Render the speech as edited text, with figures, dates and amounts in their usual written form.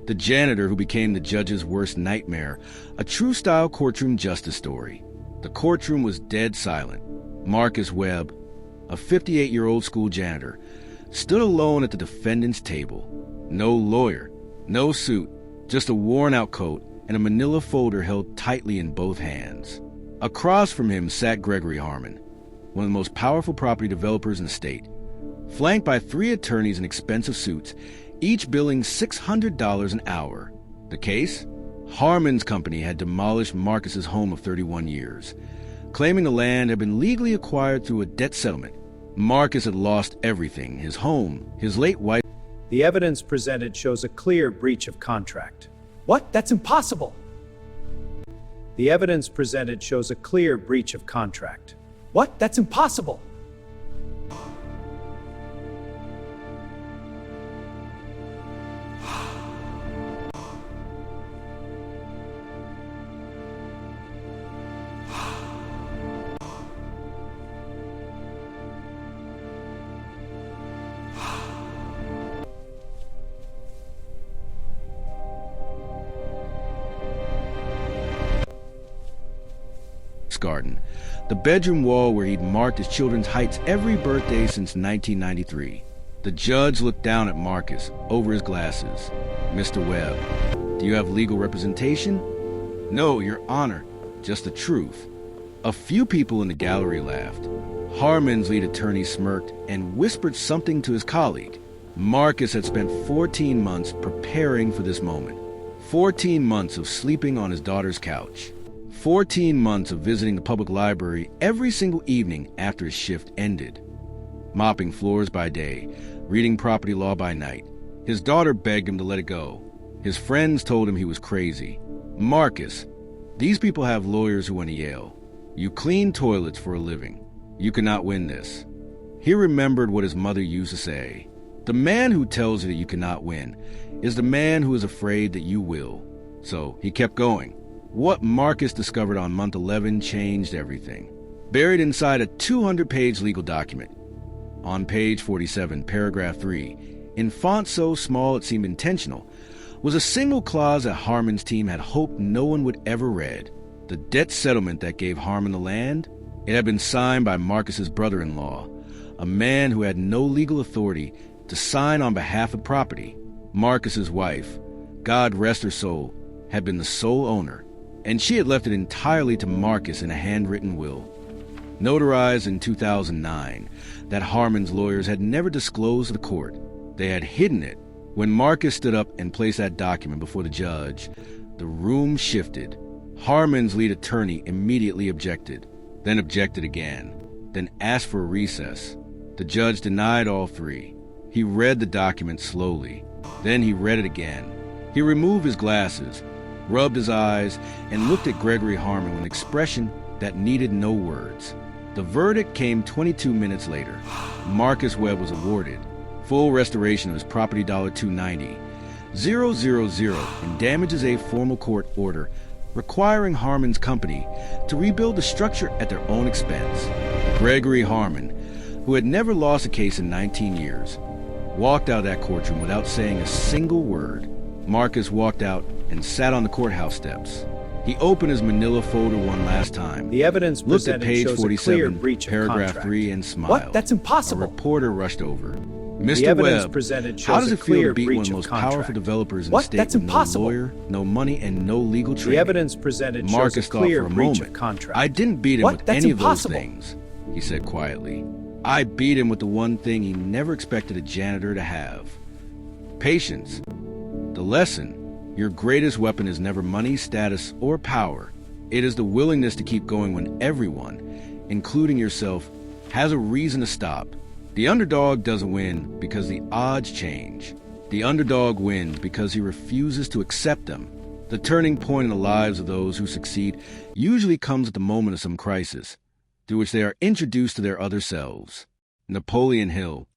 The janitor who became the judge's worst nightmare, a true-style courtroom justice story. The courtroom was dead silent. Marcus Webb, a 58-year-old school janitor, stood alone at the defendant's table. No lawyer, no suit, just a worn-out coat and a manila folder held tightly in both hands. Across from him sat Gregory Harmon, one of the most powerful property developers in the state, flanked by 3 attorneys in expensive suits, each billing $600 an hour. The case? Harmon's company had demolished Marcus's home of 31 years, claiming the land had been legally acquired through a debt settlement. Marcus had lost everything: his home, his late wife. The evidence presented shows a clear breach of contract. What? That's impossible! The evidence presented shows a clear breach of contract. What? That's impossible! Garden, the bedroom wall where he'd marked his children's heights every birthday since 1993. The judge looked down at Marcus over his glasses. "Mr. Webb, do you have legal representation?" "No, Your Honor, just the truth." A few people in the gallery laughed. Harmon's lead attorney smirked and whispered something to his colleague. Marcus had spent 14 months preparing for this moment. 14 months of sleeping on his daughter's couch. 14 months of visiting the public library every single evening after his shift ended. Mopping floors by day, reading property law by night. His daughter begged him to let it go. His friends told him he was crazy. "Marcus, these people have lawyers who went to Yale. You clean toilets for a living. You cannot win this." He remembered what his mother used to say. "The man who tells you that you cannot win is the man who is afraid that you will." So he kept going. What Marcus discovered on month 11 changed everything. Buried inside a 200-page legal document, on page 47, paragraph 3, in font so small it seemed intentional, was a single clause that Harmon's team had hoped no one would ever read. The debt settlement that gave Harmon the land, it had been signed by Marcus's brother-in-law, a man who had no legal authority to sign on behalf of property. Marcus's wife, God rest her soul, had been the sole owner, and she had left it entirely to Marcus in a handwritten will, notarized in 2009, that Harmon's lawyers had never disclosed to the court. They had hidden it. When Marcus stood up and placed that document before the judge, the room shifted. Harmon's lead attorney immediately objected, then objected again, then asked for a recess. The judge denied all 3. He read the document slowly. Then he read it again. He removed his glasses, rubbed his eyes, and looked at Gregory Harmon with an expression that needed no words. The verdict came 22 minutes later. Marcus Webb was awarded full restoration of his property $290,000 and damages, a formal court order requiring Harmon's company to rebuild the structure at their own expense. Gregory Harmon, who had never lost a case in 19 years, walked out of that courtroom without saying a single word. Marcus walked out and sat on the courthouse steps. He opened his manila folder one last time, The evidence looked at presented page shows a 47, clear breach of paragraph contract. 3, and smiled. What? That's impossible! A reporter rushed over. The "Mr. evidence Webb, presented shows how does a it feel clear to beat one of breach the of most contract. powerful developers in What? the state That's with impossible. no lawyer, no money, and no legal training?" The evidence presented shows Marcus a thought clear for a breach moment. of contract. "I didn't beat him What? with That's any impossible. of those things," he said quietly. "I beat him with the one thing he never expected a janitor to have: patience. The lesson: your greatest weapon is never money, status, or power. It is the willingness to keep going when everyone, including yourself, has a reason to stop. The underdog doesn't win because the odds change. The underdog wins because he refuses to accept them. The turning point in the lives of those who succeed usually comes at the moment of some crisis, through which they are introduced to their other selves." Napoleon Hill,